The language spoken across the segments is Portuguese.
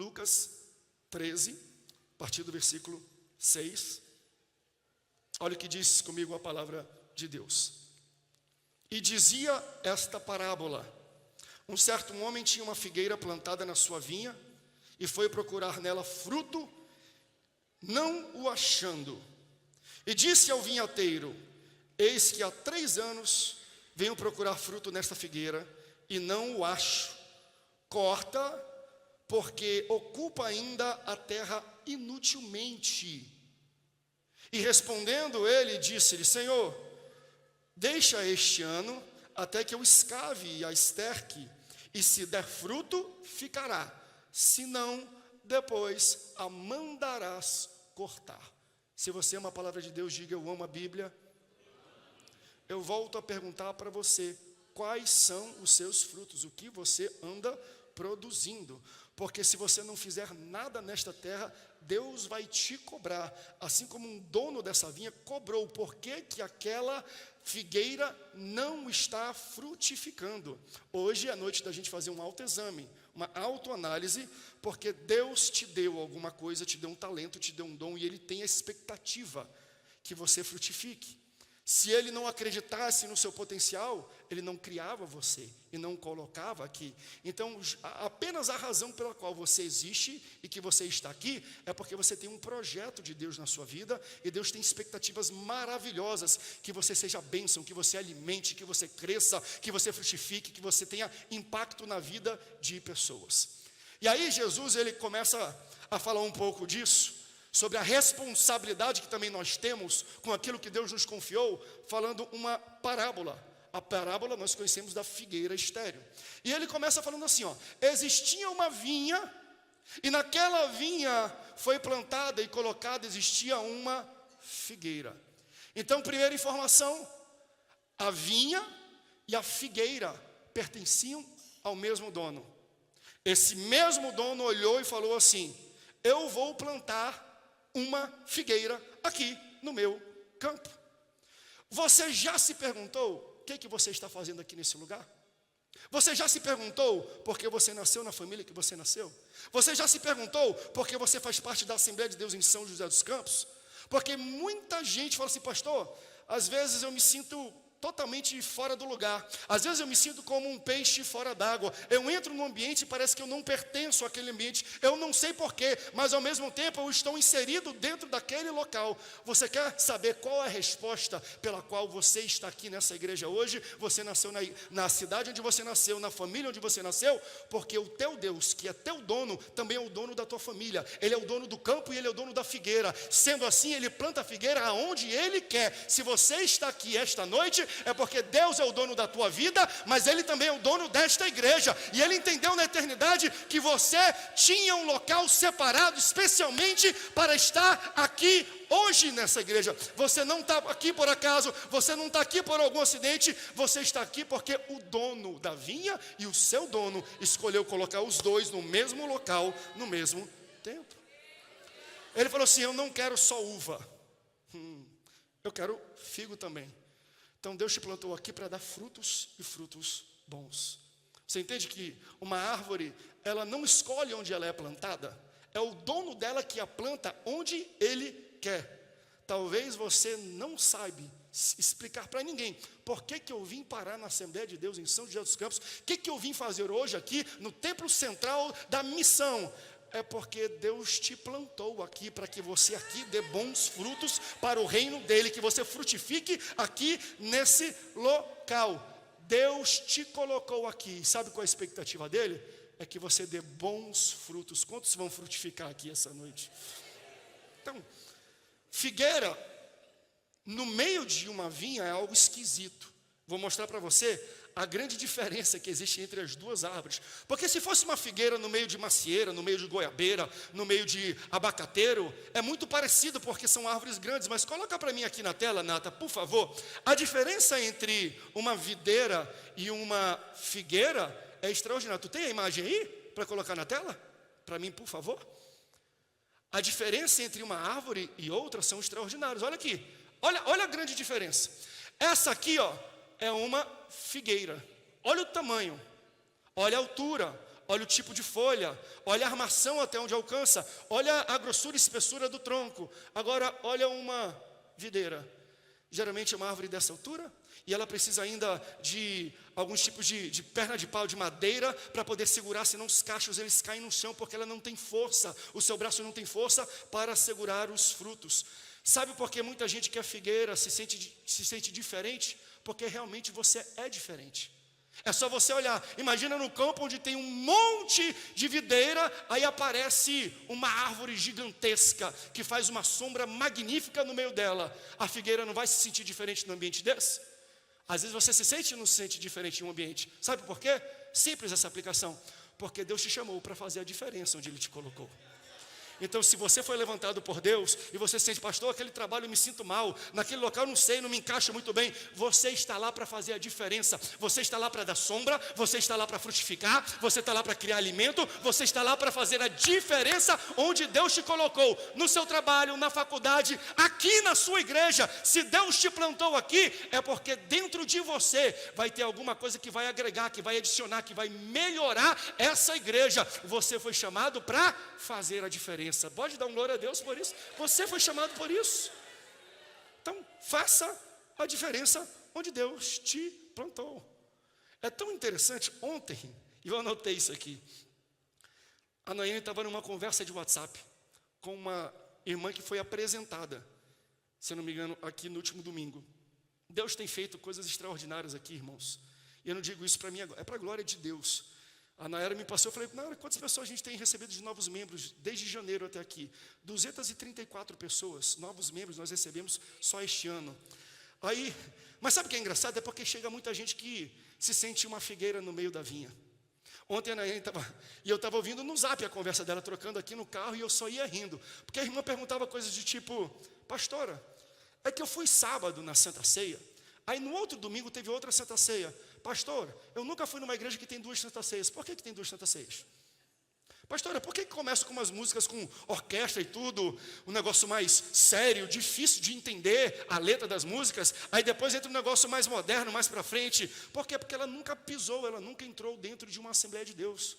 Lucas 13, a partir do versículo 6. Olha o que diz comigo a palavra de Deus. E dizia esta parábola: um certo homem tinha uma figueira plantada na sua vinha, e foi procurar nela fruto, não o achando. E disse ao vinhateiro: eis que há 3 anos venho procurar fruto nesta figueira, e não o acho. Corta, porque ocupa ainda a terra inutilmente. E respondendo ele, disse-lhe: Senhor, deixa este ano, até que eu escave e a esterque, e se der fruto, ficará. Se não, depois a mandarás cortar. Se você ama a palavra de Deus, diga: eu amo a Bíblia. Eu volto a perguntar para você: quais são os seus frutos? O que você anda produzindo? Porque se você não fizer nada nesta terra, Deus vai te cobrar, assim como um dono dessa vinha cobrou. Por que que aquela figueira não está frutificando? Hoje é a noite da gente fazer um autoexame, uma autoanálise, porque Deus te deu alguma coisa, te deu um talento, te deu um dom, e Ele tem a expectativa que você frutifique. Se Ele não acreditasse no seu potencial, Ele não criava você e não colocava aqui. Então, apenas a razão pela qual você existe e que você está aqui é porque você tem um projeto de Deus na sua vida, e Deus tem expectativas maravilhosas, que você seja bênção, que você alimente, que você cresça, que você frutifique, que você tenha impacto na vida de pessoas. E aí Jesus, ele começa a falar um pouco disso, sobre a responsabilidade que também nós temos com aquilo que Deus nos confiou, falando uma parábola. A parábola nós conhecemos da figueira estéril. E ele começa falando assim, existia uma vinha, e naquela vinha foi plantada e colocada, existia uma figueira. Então, primeira informação: a vinha e a figueira pertenciam ao mesmo dono. Esse mesmo dono olhou e falou assim: eu vou plantar uma figueira aqui no meu campo. Você já se perguntou o que você está fazendo aqui nesse lugar? Você já se perguntou por que você nasceu na família que você nasceu? Você já se perguntou por que você faz parte da Assembleia de Deus em São José dos Campos? Porque muita gente fala assim: pastor, às vezes eu me sinto totalmente fora do lugar. Às vezes eu me sinto como um peixe fora d'água. Eu entro num ambiente e parece que eu não pertenço àquele ambiente. Eu não sei porquê, mas ao mesmo tempo eu estou inserido dentro daquele local. Você quer saber qual é a resposta pela qual você está aqui nessa igreja hoje? Você nasceu na cidade onde você nasceu, na família onde você nasceu, porque o teu Deus, que é teu dono, também é o dono da tua família. Ele é o dono do campo e Ele é o dono da figueira. Sendo assim, Ele planta a figueira aonde Ele quer. Se você está aqui esta noite, é porque Deus é o dono da tua vida, mas Ele também é o dono desta igreja. E Ele entendeu na eternidade que você tinha um local separado especialmente para estar aqui hoje nessa igreja. Você não está aqui por acaso, você não está aqui por algum acidente, você está aqui porque o dono da vinha e o seu dono escolheu colocar os dois no mesmo local, no mesmo tempo. Ele falou assim: eu não quero só uva, eu quero figo também. Então Deus te plantou aqui para dar frutos, e frutos bons. Você entende que uma árvore, ela não escolhe onde ela é plantada, é o dono dela que a planta onde Ele quer. Talvez você não saiba explicar para ninguém por que eu vim parar na Assembleia de Deus em São José dos Campos, o que eu vim fazer hoje aqui no templo central da missão. É porque Deus te plantou aqui para que você aqui dê bons frutos para o reino dele, que você frutifique aqui nesse local. Deus te colocou aqui. Sabe qual é a expectativa dele? É que você dê bons frutos. Quantos vão frutificar aqui essa noite? Então, figueira no meio de uma vinha é algo esquisito. Vou mostrar para você a grande diferença que existe entre as duas árvores. Porque se fosse uma figueira no meio de macieira, no meio de goiabeira, no meio de abacateiro, é muito parecido porque são árvores grandes. Mas coloca para mim aqui na tela, Nata, por favor. A diferença entre uma videira e uma figueira é extraordinária. Tu tem a imagem aí para colocar na tela? Para mim, por favor. A diferença entre uma árvore e outra são extraordinárias. Olha aqui. Olha a grande diferença. Essa aqui, é uma figueira. Olha o tamanho, olha a altura, olha o tipo de folha, olha a armação até onde alcança, olha a grossura e espessura do tronco. Agora, olha uma videira. Geralmente é uma árvore dessa altura, e ela precisa ainda de alguns tipos de perna de pau, de madeira, para poder segurar, senão os cachos eles caem no chão, porque ela não tem força, o seu braço não tem força para segurar os frutos. Sabe por que muita gente que é figueira se sente diferente? Porque realmente você é diferente. É só você olhar, imagina no campo onde tem um monte de videira, aí aparece uma árvore gigantesca, que faz uma sombra magnífica no meio dela. A figueira não vai se sentir diferente num ambiente desse? Às vezes você se sente e não se sente diferente em um ambiente. Sabe por quê? Simples essa aplicação. Porque Deus te chamou para fazer a diferença onde Ele te colocou. Então, se você foi levantado por Deus e você sente, pastor, aquele trabalho eu me sinto mal, naquele local eu não sei, não me encaixa muito bem, você está lá para fazer a diferença, você está lá para dar sombra, você está lá para frutificar, você está lá para criar alimento, você está lá para fazer a diferença onde Deus te colocou, no seu trabalho, na faculdade, aqui na sua igreja. Se Deus te plantou aqui, é porque dentro de você vai ter alguma coisa que vai agregar, que vai adicionar, que vai melhorar essa igreja. Você foi chamado para fazer a diferença. Pode dar um glória a Deus por isso? Você foi chamado por isso. Então, faça a diferença onde Deus te plantou. É tão interessante, ontem, e eu anotei isso aqui, a Noemi estava numa conversa de WhatsApp com uma irmã que foi apresentada, se eu não me engano, aqui no último domingo. Deus tem feito coisas extraordinárias aqui, irmãos. E eu não digo isso para mim agora, é para a glória de Deus. A Nayara me passou, eu falei, Nayara, quantas pessoas a gente tem recebido de novos membros desde janeiro até aqui? 234 pessoas, novos membros nós recebemos só este ano. Aí, mas sabe o que é engraçado? É porque chega muita gente que se sente uma figueira no meio da vinha. Ontem a Nayara eu estava ouvindo no zap a conversa dela, trocando aqui no carro, e eu só ia rindo. Porque a irmã perguntava coisas de tipo, pastora, é que eu fui sábado na Santa Ceia, aí no outro domingo teve outra Santa Ceia. Pastor, eu nunca fui numa igreja que tem 2 Santas Ceias. Por que tem 2 Santas Ceias? Pastora, por que começa com umas músicas com orquestra e tudo, um negócio mais sério, difícil de entender a letra das músicas, aí depois entra um negócio mais moderno, mais para frente? Por quê? Porque ela nunca pisou, ela nunca entrou dentro de uma Assembleia de Deus.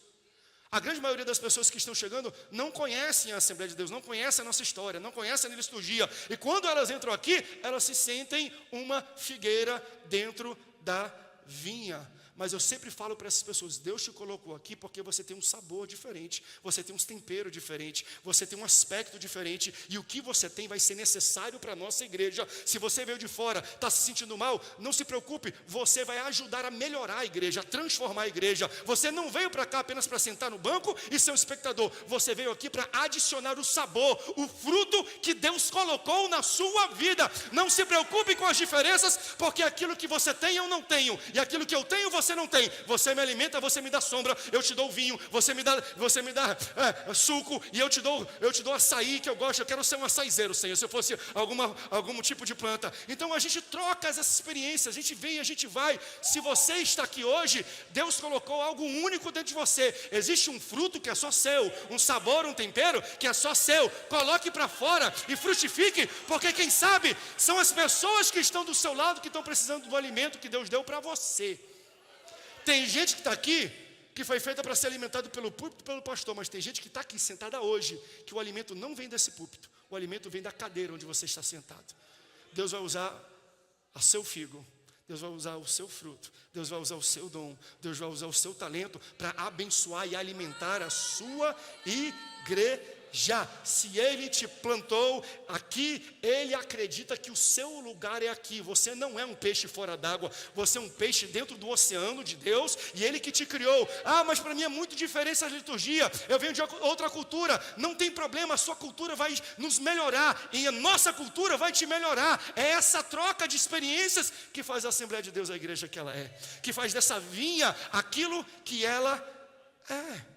A grande maioria das pessoas que estão chegando não conhecem a Assembleia de Deus, não conhecem a nossa história, não conhecem a liturgia. E quando elas entram aqui, elas se sentem uma figueira dentro da vinha. Mas eu sempre falo para essas pessoas, Deus te colocou aqui porque você tem um sabor diferente, você tem um tempero diferente, você tem um aspecto diferente, e o que você tem vai ser necessário para a nossa igreja. Se você veio de fora, está se sentindo mal, não se preocupe, você vai ajudar a melhorar a igreja, a transformar a igreja. Você não veio para cá apenas para sentar no banco e ser um espectador, você veio aqui para adicionar o sabor, o fruto que Deus colocou na sua vida. Não se preocupe com as diferenças, porque aquilo que você tem eu não tenho, e aquilo que eu tenho você não tem. Você me alimenta, você me dá sombra, eu te dou vinho, você me dá suco, e eu te dou açaí que eu gosto. Eu quero ser um açaizeiro, Senhor, se eu fosse algum tipo de planta. Então a gente troca essas experiências, a gente vem, a gente vai. Se você está aqui hoje, Deus colocou algo único dentro de você. Existe um fruto que é só seu, um sabor, um tempero que é só seu. Coloque para fora e frutifique, porque quem sabe são as pessoas que estão do seu lado que estão precisando do alimento que Deus deu para você. Tem gente que está aqui, que foi feita para ser alimentado pelo púlpito, pelo pastor, mas tem gente que está aqui sentada hoje, que o alimento não vem desse púlpito, o alimento vem da cadeira onde você está sentado. Deus vai usar a seu figo, Deus vai usar o seu fruto, Deus vai usar o seu dom, Deus vai usar o seu talento para abençoar e alimentar a sua igreja. Se Ele te plantou aqui, Ele acredita que o seu lugar é aqui. Você não é um peixe fora d'água, você é um peixe dentro do oceano de Deus, e Ele que te criou. Mas para mim é muito diferente essa liturgia, eu venho de outra cultura. Não tem problema, a sua cultura vai nos melhorar, e a nossa cultura vai te melhorar. É essa troca de experiências que faz a Assembleia de Deus a igreja que ela é, que faz dessa vinha aquilo que ela é.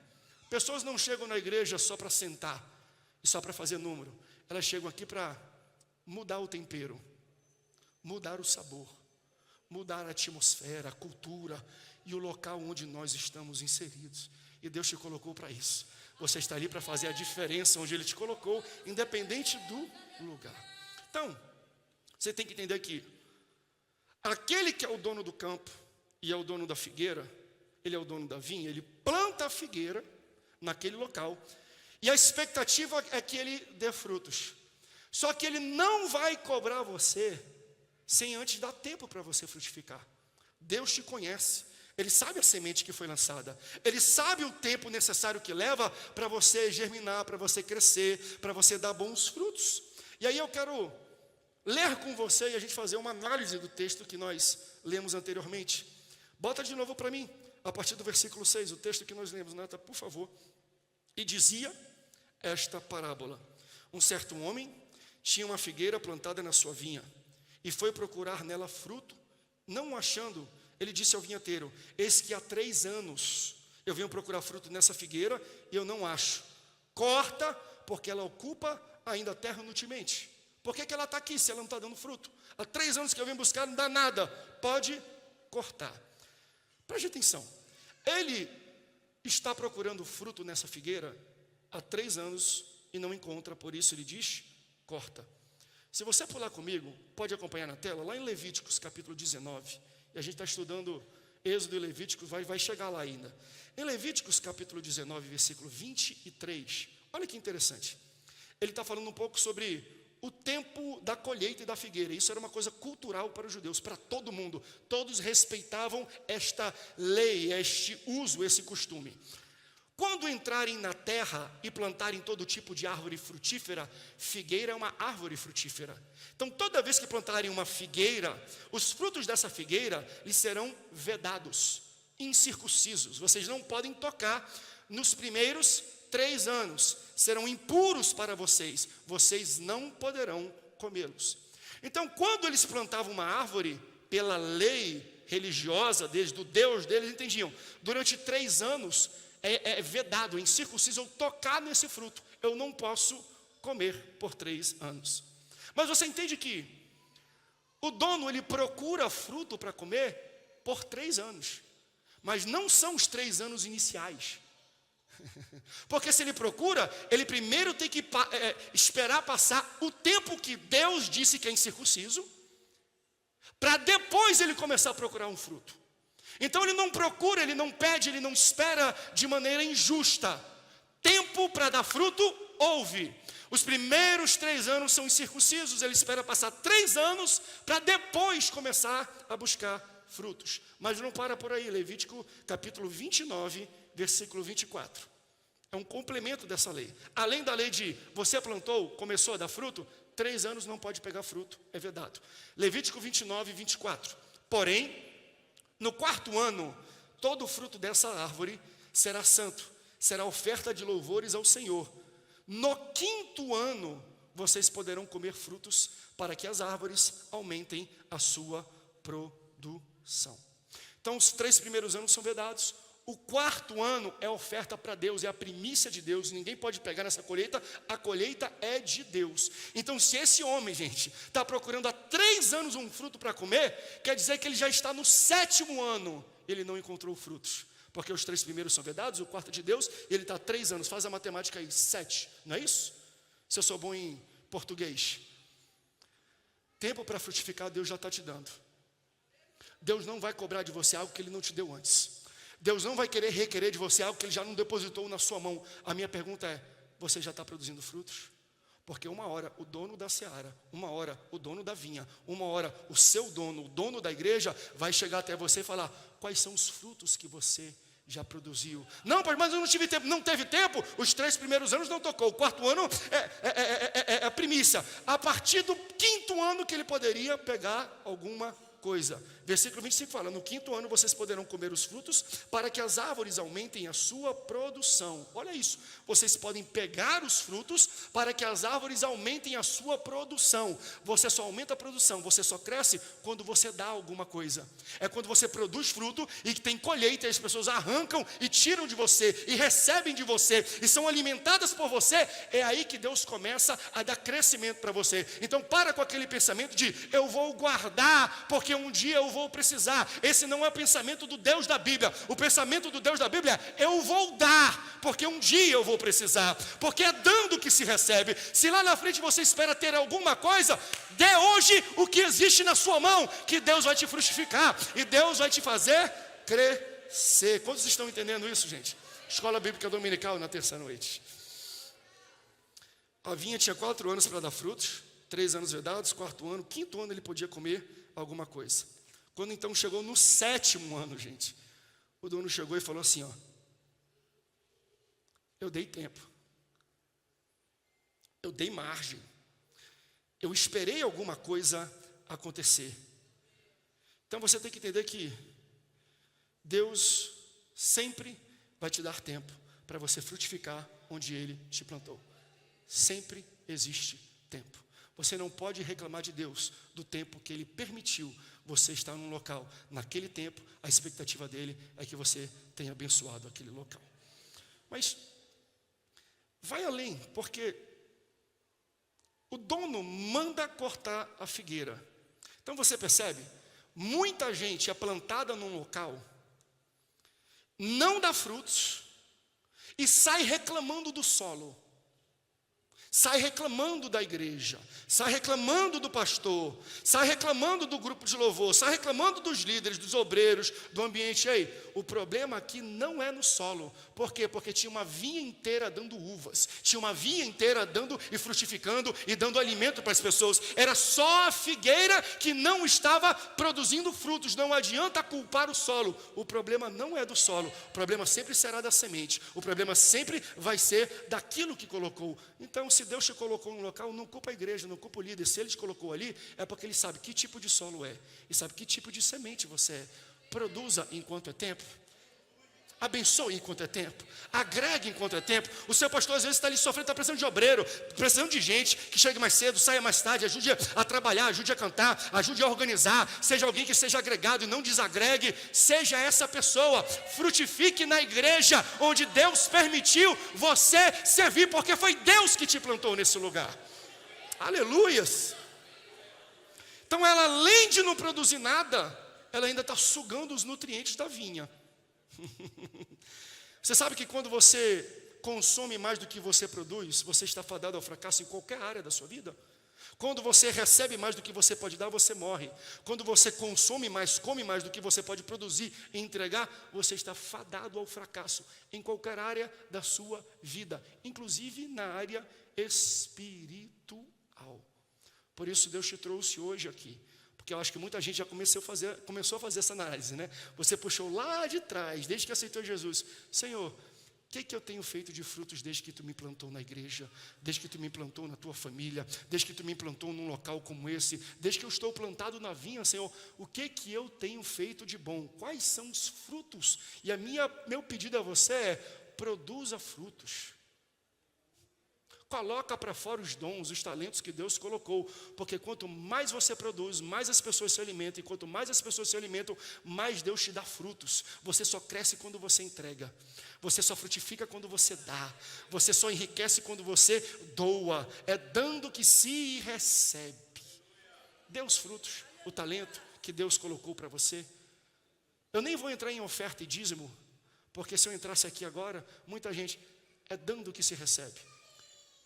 Pessoas não chegam na igreja só para sentar e só para fazer número. Elas chegam aqui para mudar o tempero, mudar o sabor, mudar a atmosfera, a cultura e o local onde nós estamos inseridos. E Deus te colocou para isso. Você está ali para fazer a diferença onde Ele te colocou, independente do lugar. Então, você tem que entender que aquele que é o dono do campo e é o dono da figueira, ele é o dono da vinha, ele planta a figueira naquele local, e a expectativa é que ele dê frutos. Só que ele não vai cobrar você sem antes dar tempo para você frutificar. Deus te conhece, Ele sabe a semente que foi lançada, Ele sabe o tempo necessário que leva para você germinar, para você crescer, para você dar bons frutos. E aí eu quero ler com você e a gente fazer uma análise do texto que nós lemos anteriormente. Bota de novo para mim, a partir do versículo 6, o texto que nós lemos, Nata, por favor. E dizia esta parábola: um certo homem tinha uma figueira plantada na sua vinha, e foi procurar nela fruto, não achando, ele disse ao vinhateiro: eis que há 3 anos eu venho procurar fruto nessa figueira, e eu não acho. Corta, porque ela ocupa ainda a terra inutilmente. Por que ela está aqui, se ela não está dando fruto? Há 3 anos que eu venho buscar, não dá nada. Pode cortar. Preste atenção. Ele está procurando fruto nessa figueira há 3 anos e não encontra, por isso ele diz: corta. Se você pular comigo, pode acompanhar na tela, lá em Levíticos capítulo 19, e a gente está estudando Êxodo e Levíticos, vai chegar lá ainda. Em Levíticos capítulo 19, versículo 23, olha que interessante, ele está falando um pouco sobre o tempo da colheita e da figueira. Isso era uma coisa cultural para os judeus, para todo mundo, todos respeitavam esta lei, este uso, esse costume. Quando entrarem na terra e plantarem todo tipo de árvore frutífera, figueira é uma árvore frutífera. Então, toda vez que plantarem uma figueira, os frutos dessa figueira lhes serão vedados, incircuncisos. Vocês não podem tocar nos primeiros 3 anos. Serão impuros para vocês. Vocês não poderão comê-los. Então, quando eles plantavam uma árvore, pela lei religiosa deles, do Deus deles, entendiam, durante 3 anos é vedado, incircunciso, eu tocar nesse fruto. Eu não posso comer por 3 anos. Mas você entende que o dono, ele procura fruto para comer por 3 anos. Mas não são os 3 anos iniciais. Porque se ele procura, ele primeiro tem que esperar passar o tempo que Deus disse que é incircunciso, para depois ele começar a procurar um fruto. Então ele não procura, ele não pede, ele não espera de maneira injusta. Tempo para dar fruto, houve. Os primeiros 3 anos são incircuncisos, ele espera passar 3 anos para depois começar a buscar frutos. Mas não para por aí, Levítico capítulo 29, versículo 24. É um complemento dessa lei. Além da lei de você plantou, começou a dar fruto, 3 anos não pode pegar fruto, é vedado. Levítico 29, 24. Porém, no 4º ano, todo o fruto dessa árvore será santo, será oferta de louvores ao Senhor. No 5º ano, vocês poderão comer frutos, para que as árvores aumentem a sua produção. Então, os 3 primeiros anos são vedados. O 4º ano é oferta para Deus, é a primícia de Deus, ninguém pode pegar nessa colheita, a colheita é de Deus. Então, se esse homem, gente, está procurando há 3 anos um fruto para comer, quer dizer que ele já está no 7º ano, ele não encontrou frutos, porque os 3 primeiros são vedados, o 4º de Deus, e ele está há 3 anos, faz a matemática aí, 7, não é isso? Se eu sou bom em português. Tempo para frutificar, Deus já está te dando. Deus não vai cobrar de você algo que Ele não te deu antes. Deus não vai querer requerer de você algo que Ele já não depositou na sua mão. A minha pergunta é: você já está produzindo frutos? Porque uma hora o dono da seara, uma hora o dono da vinha, uma hora o seu dono, o dono da igreja, vai chegar até você e falar: quais são os frutos que você já produziu? Não, mas eu não tive tempo. Não teve tempo? Os 3 primeiros anos não tocou. O 4º ano é a primícia. A partir do 5º ano que ele poderia pegar alguma coisa. Versículo 25 fala: no 5º ano vocês poderão comer os frutos, para que as árvores aumentem a sua produção. Olha isso, vocês podem pegar os frutos para que as árvores aumentem a sua produção. Você só aumenta a produção, você só cresce quando você dá alguma coisa. É quando você produz fruto e que tem colheita, e as pessoas arrancam e tiram de você, e recebem de você, e são alimentadas por você. É aí que Deus começa a dar crescimento para você. Então para com aquele pensamento de eu vou guardar, porque um dia eu vou precisar. Esse não é o pensamento do Deus da Bíblia. O pensamento do Deus da Bíblia é: eu vou dar, porque um dia eu vou precisar. Porque é dando que se recebe. Se lá na frente você espera ter alguma coisa, dê hoje o que existe na sua mão, que Deus vai te frutificar, e Deus vai te fazer crescer. crescer. Quantos estão entendendo isso, gente? Escola Bíblica Dominical na terça-noite. A vinha tinha 4 anos para dar frutos, 3 anos vedados, 4º ano, 5º ano ele podia comer alguma coisa. Quando então chegou no 7º ano, gente, o dono chegou e falou assim, ó, eu dei tempo, eu dei margem, eu esperei alguma coisa acontecer. Então você tem que entender que Deus sempre vai te dar tempo para você frutificar onde Ele te plantou. Sempre existe tempo. Você não pode reclamar de Deus do tempo que Ele permitiu você estar num local. Naquele tempo, a expectativa dele é que você tenha abençoado aquele local. Mas vai além, porque o dono manda cortar a figueira. Então você percebe? Muita gente é plantada num local, não dá frutos e sai reclamando do solo. Sai reclamando da igreja, sai reclamando do pastor, sai reclamando do grupo de louvor, sai reclamando dos líderes, dos obreiros, do ambiente. Aí, o problema aqui não é no solo. Por quê? Porque tinha uma vinha inteira dando uvas, tinha uma vinha inteira dando e frutificando e dando alimento para as pessoas. Era só a figueira que não estava produzindo frutos. Não adianta culpar o solo. O problema não é do solo, o problema sempre será da semente. O problema sempre vai ser daquilo que colocou. Então, se Deus te colocou num local, não culpa a igreja, não culpa o líder. Se Ele te colocou ali, é porque Ele sabe que tipo de solo é e sabe que tipo de semente você é. Produza enquanto é tempo. Abençoe enquanto é tempo. Agregue enquanto é tempo. O seu pastor às vezes está ali sofrendo, está precisando de obreiro, precisando de gente que chegue mais cedo, saia mais tarde, ajude a trabalhar, ajude a cantar, ajude a organizar. Seja alguém que seja agregado e não desagregue. Seja essa pessoa. Frutifique na igreja onde Deus permitiu você servir, porque foi Deus que te plantou nesse lugar. Aleluias. Então ela, além de não produzir nada, ela ainda está sugando os nutrientes da vinha. Você sabe que quando você consome mais do que você produz, você está fadado ao fracasso em qualquer área da sua vida? Quando você recebe mais do que você pode dar, você morre. Quando você consome mais, come mais do que você pode produzir e entregar, você está fadado ao fracasso em qualquer área da sua vida, inclusive na área espiritual. Por isso Deus te trouxe hoje aqui, porque eu acho que muita gente já começou a fazer essa análise, né? Você puxou lá de trás, desde que aceitou Jesus. Senhor, o que eu tenho feito de frutos desde que Tu me plantou na igreja, desde que Tu me plantou na Tua família, desde que Tu me plantou num local como esse, desde que eu estou plantado na vinha, Senhor, o que eu tenho feito de bom? Quais são os frutos? E meu pedido a você é, produza frutos. Coloca para fora os dons, os talentos que Deus colocou, porque quanto mais você produz, mais as pessoas se alimentam, e quanto mais as pessoas se alimentam, mais Deus te dá frutos. Você só cresce quando você entrega, você só frutifica quando você dá, você só enriquece quando você doa. É dando que se recebe. Dê os frutos, o talento que Deus colocou para você. Eu nem vou entrar em oferta e dízimo, porque se eu entrasse aqui agora, muita gente, é dando que se recebe.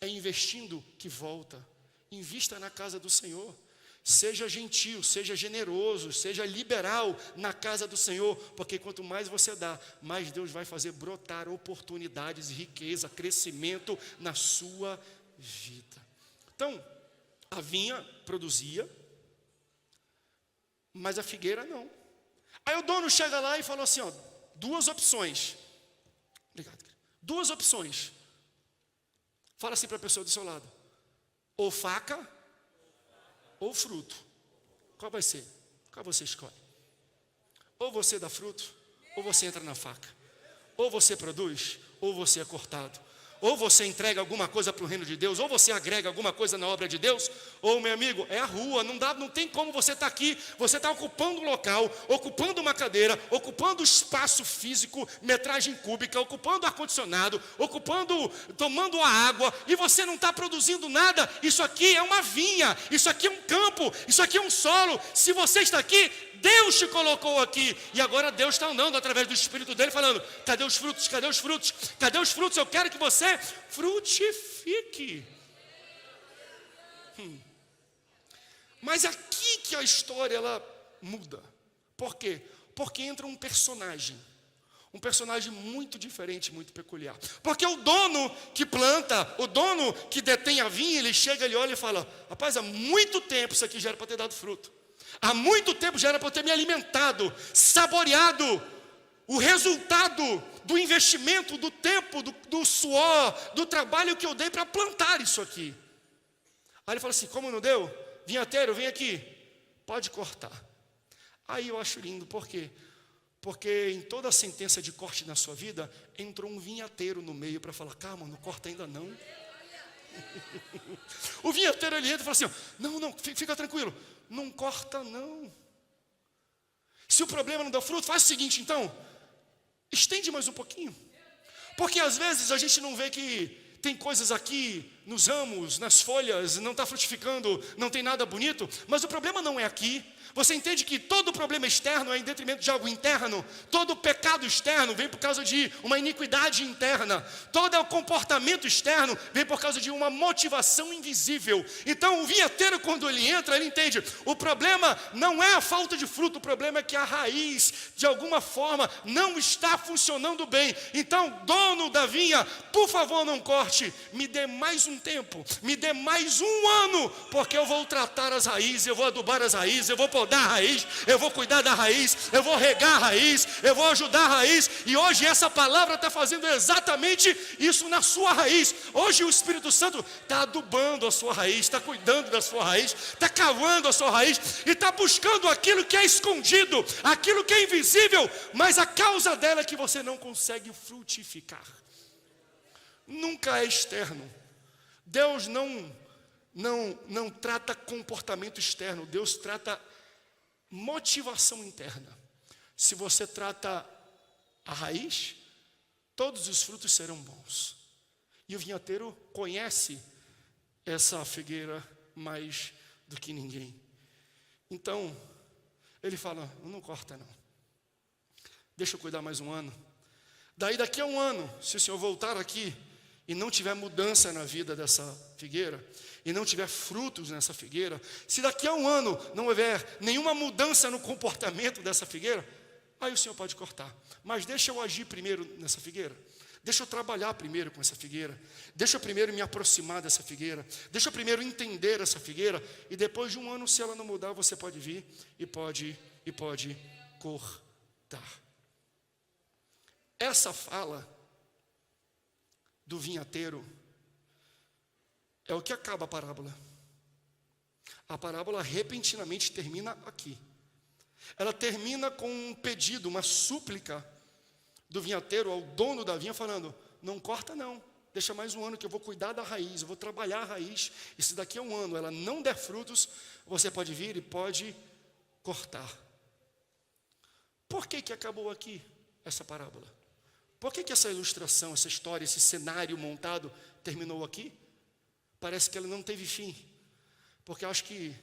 É investindo que volta. Invista na casa do Senhor. Seja gentil, seja generoso, seja liberal na casa do Senhor, porque quanto mais você dá, mais Deus vai fazer brotar oportunidades, riqueza, crescimento na sua vida. Então, a vinha produzia, mas a figueira não. Aí o dono chega lá e falou assim, ó, 2 opções. Obrigado. 2 opções. Fala assim para a pessoa do seu lado. Ou faca, ou fruto. Qual vai ser? Qual você escolhe? Ou você dá fruto, ou você entra na faca. Ou você produz, ou você é cortado. Ou você entrega alguma coisa para o reino de Deus, ou você agrega alguma coisa na obra de Deus, ou, meu amigo, é a rua, não tem como você estar aqui, você está ocupando um local, ocupando uma cadeira, ocupando espaço físico, metragem cúbica, ocupando ar-condicionado, tomando a água, e você não está produzindo nada. Isso aqui é uma vinha, isso aqui é um campo, isso aqui é um solo. Se você está aqui, Deus te colocou aqui, e agora Deus está andando através do Espírito dele, falando, cadê os frutos, cadê os frutos, cadê os frutos? Eu quero que você frutifique. Mas aqui que a história ela muda. Por quê? Porque entra um personagem. Um personagem muito diferente, muito peculiar. Porque o dono que planta, o dono que detém a vinha, ele chega, ele olha e fala: rapaz, há muito tempo isso aqui já era para ter dado fruto. Há muito tempo já era para eu ter me alimentado, saboreado o resultado do investimento, do tempo, do suor, do trabalho que eu dei para plantar isso aqui. Aí ele fala assim: como não deu? Vinhateiro, vem aqui, pode cortar. Aí eu acho lindo, por quê? Porque em toda a sentença de corte na sua vida, entrou um vinhateiro no meio para falar: calma, não corta ainda não. O vinhateiro, ele entra e fala assim: não, fica tranquilo, não corta não. Se o problema não dá fruto, faz o seguinte então, estende mais um pouquinho. Porque às vezes a gente não vê que tem coisas aqui nos ramos, nas folhas, não está frutificando, não tem nada bonito, mas o problema não é aqui. Você entende que todo problema externo é em detrimento de algo interno? Todo pecado externo vem por causa de uma iniquidade interna. Todo comportamento externo vem por causa de uma motivação invisível. Então o vinhateiro, quando ele entra, ele entende: o problema não é a falta de fruto, o problema é que a raiz, de alguma forma, não está funcionando bem. Então, dono da vinha, por favor, não corte, me dê mais um tempo, me dê mais um ano, porque eu vou tratar as raízes, eu vou adubar as raízes, eu vou podar a raiz, eu vou cuidar da raiz, eu vou regar a raiz, eu vou ajudar a raiz. E hoje essa palavra está fazendo exatamente isso na sua raiz. Hoje o Espírito Santo está adubando a sua raiz, está cuidando da sua raiz, está cavando a sua raiz e está buscando aquilo que é escondido, aquilo que é invisível, mas a causa dela é que você não consegue frutificar. Nunca é externo. Deus não trata comportamento externo, Deus trata motivação interna. Se você trata a raiz, todos os frutos serão bons. E o vinhateiro conhece essa figueira mais do que ninguém. Então, ele fala: não corta não, deixa eu cuidar mais um ano. Daí daqui a um ano, se o senhor voltar aqui e não tiver mudança na vida dessa figueira, e não tiver frutos nessa figueira, se daqui a um ano não houver nenhuma mudança no comportamento dessa figueira, aí o senhor pode cortar. Mas deixa eu agir primeiro nessa figueira, deixa eu trabalhar primeiro com essa figueira, deixa eu primeiro me aproximar dessa figueira, deixa eu primeiro entender essa figueira, e depois de um ano, se ela não mudar, você pode vir e pode cortar. Essa fala do vinhateiro é o que acaba a parábola. A parábola repentinamente termina aqui. Ela termina com um pedido, uma súplica do vinhateiro ao dono da vinha, falando: não corta não, deixa mais um ano que eu vou cuidar da raiz, eu vou trabalhar a raiz, e se daqui a um ano ela não der frutos, você pode vir e pode cortar. Por que acabou aqui essa parábola? Por que essa ilustração, essa história, esse cenário montado terminou aqui? Parece que ela não teve fim, porque eu acho que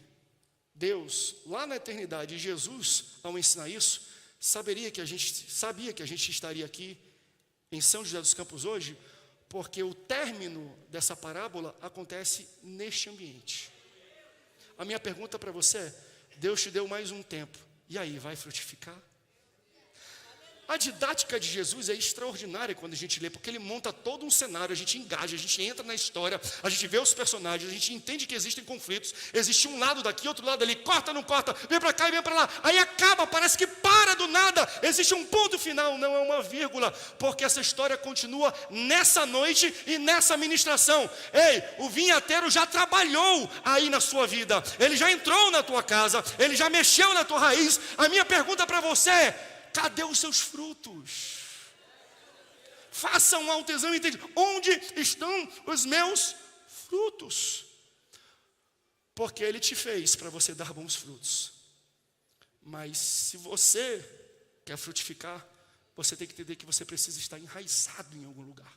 Deus, lá na eternidade, e Jesus, ao ensinar isso, sabia que a gente estaria aqui em São José dos Campos hoje, porque o término dessa parábola acontece neste ambiente. A minha pergunta para você é: Deus te deu mais um tempo, e aí, vai frutificar? A didática de Jesus é extraordinária quando a gente lê, porque ele monta todo um cenário, a gente engaja, a gente entra na história, a gente vê os personagens, a gente entende que existem conflitos, existe um lado daqui, outro lado ali, corta, não corta, vem para cá e vem para lá, aí acaba, parece que para do nada, existe um ponto final, não é uma vírgula, porque essa história continua nessa noite e nessa ministração. Ei, o vinhateiro já trabalhou aí na sua vida, ele já entrou na tua casa, ele já mexeu na tua raiz. A minha pergunta para você é: cadê os seus frutos? Faça um autoexame e entende: onde estão os meus frutos? Porque Ele te fez para você dar bons frutos. Mas se você quer frutificar, você tem que entender que você precisa estar enraizado em algum lugar.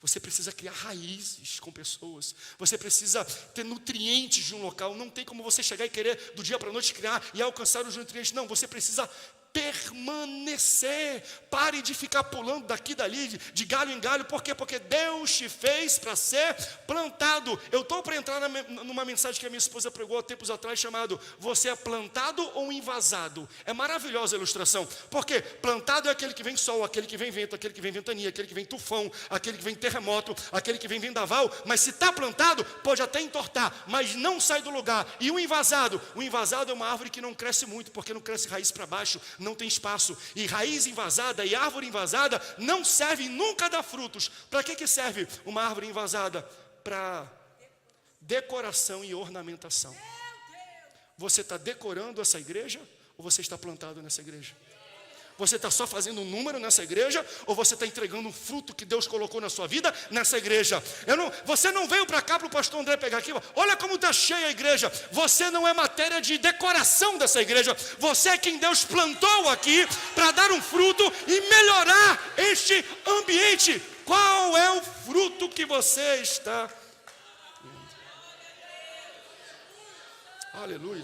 Você precisa criar raízes com pessoas. Você precisa ter nutrientes de um local. Não tem como você chegar e querer do dia para a noite criar e alcançar os nutrientes. Não, você precisa permanecer. Pare de ficar pulando daqui e dali, de galho em galho. Por quê? Porque Deus te fez para ser plantado. Eu estou para entrar numa mensagem que a minha esposa pregou há tempos atrás, chamado "Você é plantado ou invasado?". É maravilhosa a ilustração. Porque plantado é aquele que vem sol, aquele que vem vento, aquele que vem ventania, aquele que vem tufão, aquele que vem terremoto, aquele que vem vendaval. Mas se está plantado, pode até entortar, mas não sai do lugar. E o invasado é uma árvore que não cresce muito, porque não cresce raiz para baixo, não tem espaço. E raiz invasada e árvore invasada não servem, nunca dá frutos. Para que serve uma árvore invasada? Para decoração e ornamentação. Você está decorando essa igreja ou você está plantado nessa igreja? Você está só fazendo um número nessa igreja ou você está entregando um fruto que Deus colocou na sua vida nessa igreja? Você não veio para cá para o pastor André pegar aqui, olha como está cheia a igreja. Você não é matéria de decoração dessa igreja. Você é quem Deus plantou aqui para dar um fruto e melhorar este ambiente. Qual é o fruto que você está vendo? Aleluia.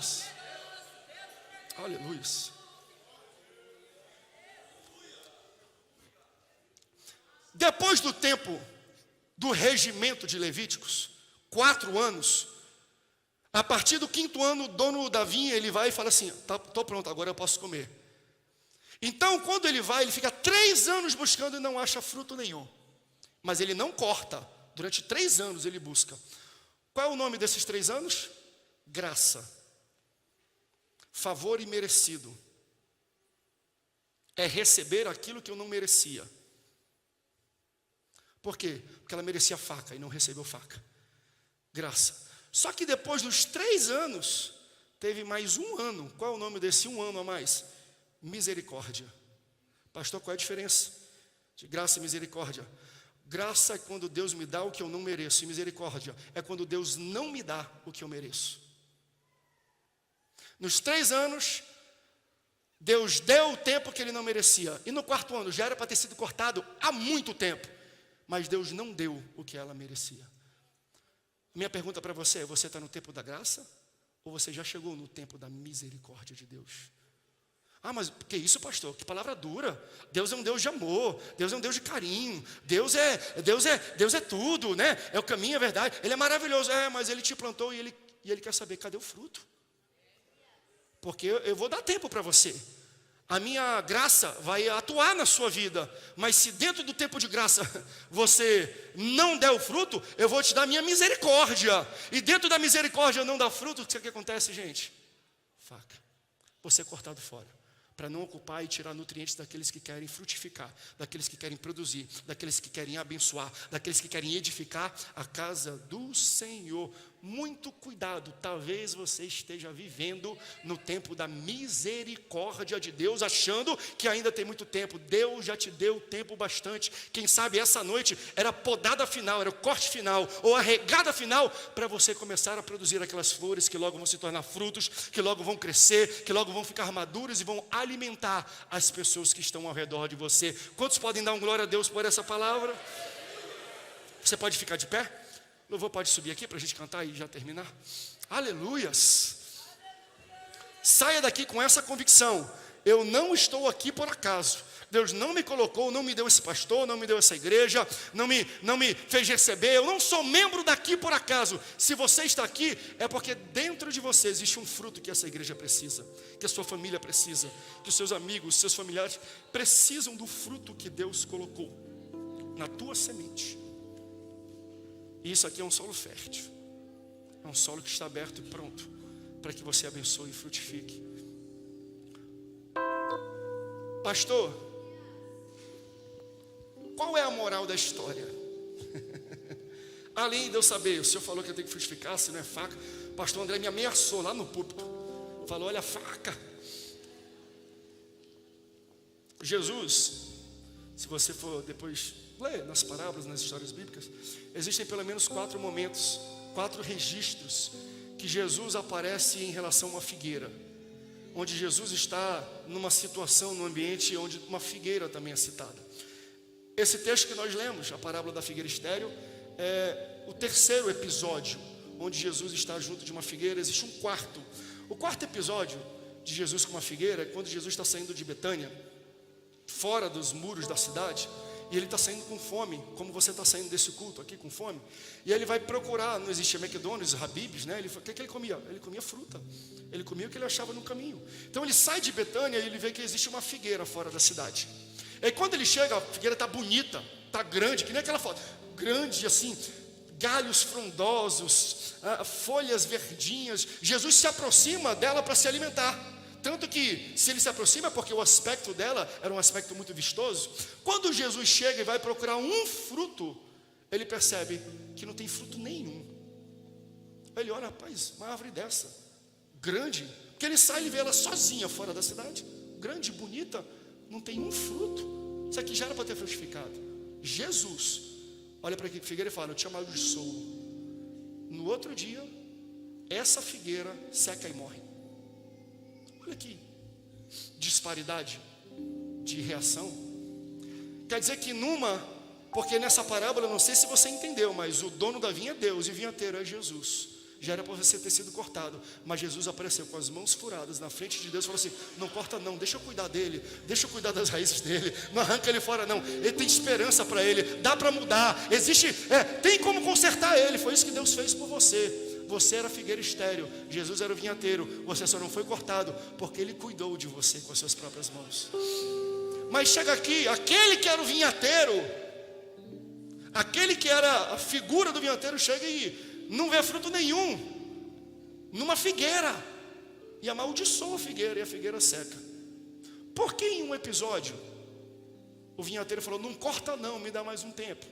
Aleluia. Depois do tempo do regimento de Levíticos, 4 anos, a partir do 5º ano, o dono da vinha, ele vai e fala assim: estou pronto, agora eu posso comer. Então, quando ele vai, ele fica 3 anos buscando e não acha fruto nenhum. Mas ele não corta, durante 3 anos ele busca. Qual é o nome desses 3 anos? Graça. Favor imerecido. É receber aquilo que eu não merecia. Por quê? Porque ela merecia faca e não recebeu faca. Graça. Só que depois dos 3 anos, teve mais 1 ano. Qual é o nome desse 1 ano a mais? Misericórdia. Pastor, qual é a diferença de graça e misericórdia? Graça é quando Deus me dá o que eu não mereço. E misericórdia é quando Deus não me dá o que eu mereço. Nos 3 anos, Deus deu o tempo que ele não merecia. E no 4º ano, já era para ter sido cortado há muito tempo. Mas Deus não deu o que ela merecia. Minha pergunta para você é: você está no tempo da graça? Ou você já chegou no tempo da misericórdia de Deus? Ah, mas que isso, pastor? Que palavra dura. Deus é um Deus de amor. Deus é um Deus de carinho. Deus é tudo, né? É o caminho, é a verdade. Ele é maravilhoso. Mas ele te plantou e ele quer saber, cadê o fruto? Porque eu vou dar tempo para você. A minha graça vai atuar na sua vida. Mas se dentro do tempo de graça você não der o fruto, eu vou te dar a minha misericórdia. E dentro da misericórdia não dá fruto, o que acontece, gente? Faca. Você é cortado fora. Para não ocupar e tirar nutrientes daqueles que querem frutificar, daqueles que querem produzir, daqueles que querem abençoar, daqueles que querem edificar a casa do Senhor. Muito cuidado, talvez você esteja vivendo no tempo da misericórdia de Deus, achando que ainda tem muito tempo. Deus já te deu tempo bastante. Quem sabe essa noite era a podada final, era o corte final, ou a regada final, para você começar a produzir aquelas flores que logo vão se tornar frutos, que logo vão crescer, que logo vão ficar maduras e vão alimentar as pessoas que estão ao redor de você. Quantos podem dar um glória a Deus por essa palavra? Você pode ficar de pé? O louvor pode subir aqui para a gente cantar e já terminar. Aleluias. Saia daqui com essa convicção: eu não estou aqui por acaso. Deus não me colocou, não me deu esse pastor, não me deu essa igreja, não me fez receber. Eu não sou membro daqui por acaso. Se você está aqui, é porque dentro de você existe um fruto que essa igreja precisa, que a sua família precisa, que os seus amigos, os seus familiares precisam do fruto que Deus colocou na tua semente. E isso aqui é um solo fértil. É um solo que está aberto e pronto para que você abençoe e frutifique. Pastor, qual é a moral da história? Além de eu saber, o senhor falou que eu tenho que frutificar, se não é faca. Pastor André me ameaçou lá no púlpito. Falou, olha a faca. Jesus, se você for depois ler nas parábolas, nas histórias bíblicas, existem pelo menos 4 momentos, 4 registros que Jesus aparece em relação a uma figueira, onde Jesus está numa situação, num ambiente onde uma figueira também é citada. Esse texto que nós lemos, a parábola da figueira estéril, é o 3º episódio, onde Jesus está junto de uma figueira. Existe um 4º. O 4º episódio, de Jesus com uma figueira é quando Jesus está saindo de Betânia, fora dos muros da cidade, e ele está saindo com fome, como você está saindo desse culto aqui com fome, e ele vai procurar, não existia McDonald's, Habib's, né? O que ele comia? Ele comia fruta, ele comia o que ele achava no caminho. Então ele sai de Betânia e ele vê que existe uma figueira fora da cidade. E aí quando ele chega, a figueira está bonita, está grande, que nem aquela foto, grande assim, galhos frondosos, folhas verdinhas. Jesus se aproxima dela para se alimentar. Tanto que, se ele se aproxima, é porque o aspecto dela era um aspecto muito vistoso. Quando Jesus chega e vai procurar um fruto, ele percebe que não tem fruto nenhum. Ele olha, rapaz, uma árvore dessa, grande, porque ele sai e vê ela sozinha fora da cidade, grande, bonita, não tem um fruto. Isso aqui já era para ter frutificado. Jesus olha para a figueira e fala, eu te amaldiçoo. No outro dia, essa figueira seca e morre. Olha que disparidade de reação. Quer dizer que porque nessa parábola, não sei se você entendeu, mas o dono da vinha é Deus e o vinhateiro é Jesus. Já era para você ter sido cortado, mas Jesus apareceu com as mãos furadas na frente de Deus e falou assim, não corta não, deixa eu cuidar dele, deixa eu cuidar das raízes dele, não arranca ele fora não, ele tem esperança para ele, dá para mudar, tem como consertar ele. Foi isso que Deus fez por você. Você era figueira estéril, Jesus era o vinhateiro, você só não foi cortado, porque ele cuidou de você com as suas próprias mãos. Mas chega aqui, aquele que era o vinhateiro, aquele que era a figura do vinhateiro, chega e não vê fruto nenhum numa figueira e amaldiçoa a figueira, e a figueira seca. Por que em um episódio o vinhateiro falou, não corta não, me dá mais um tempo,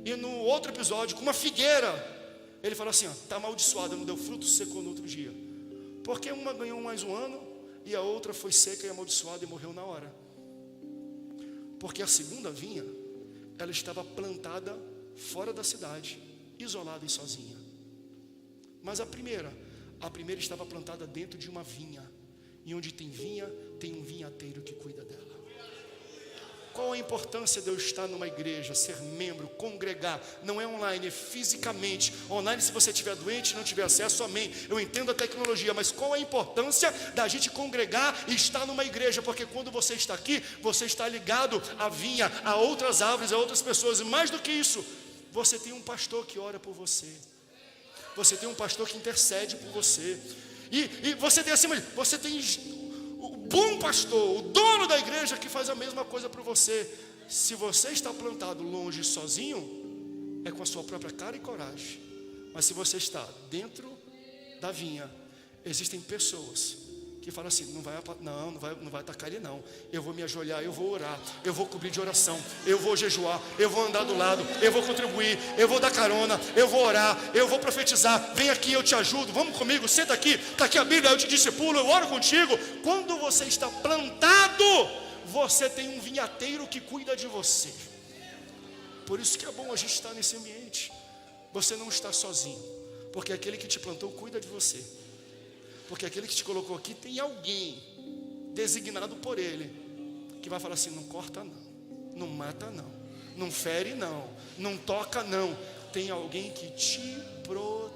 e no outro episódio, com uma figueira, ele falou assim, está amaldiçoada, não deu fruto, secou no outro dia? Porque uma ganhou mais um ano e a outra foi seca e amaldiçoada e morreu na hora. Porque a segunda vinha, ela estava plantada fora da cidade, isolada e sozinha. Mas a primeira estava plantada dentro de uma vinha, e onde tem vinha, tem um vinhateiro que cuida dela. Qual a importância de eu estar numa igreja, ser membro, congregar? Não é online, é fisicamente. Online, se você estiver doente, não tiver acesso, amém. Eu entendo a tecnologia, mas qual a importância da gente congregar e estar numa igreja? Porque quando você está aqui, você está ligado à vinha, a outras árvores, a outras pessoas. E mais do que isso, você tem um pastor que ora por você. Você tem um pastor que intercede por você. E você tem acima, você tem o bom pastor, o dono da igreja, que faz a mesma coisa por você. Se você está plantado longe sozinho, é com a sua própria cara e coragem. Mas se você está dentro da vinha, existem pessoas que falam assim, não vai atacar ele não, eu vou me ajoelhar, eu vou orar, eu vou cobrir de oração, eu vou jejuar, eu vou andar do lado, eu vou contribuir, eu vou dar carona, eu vou orar, eu vou profetizar, vem aqui, eu te ajudo, vamos comigo, senta aqui, está aqui a Bíblia, eu te discipulo, eu oro contigo. Quando você está plantado, você tem um vinhateiro que cuida de você. Por isso que é bom a gente estar nesse ambiente. Você não está sozinho, porque aquele que te plantou cuida de você. Porque aquele que te colocou aqui tem alguém designado por ele, que vai falar assim, não corta não, não mata não, não fere não, não toca não. Tem alguém que te protege.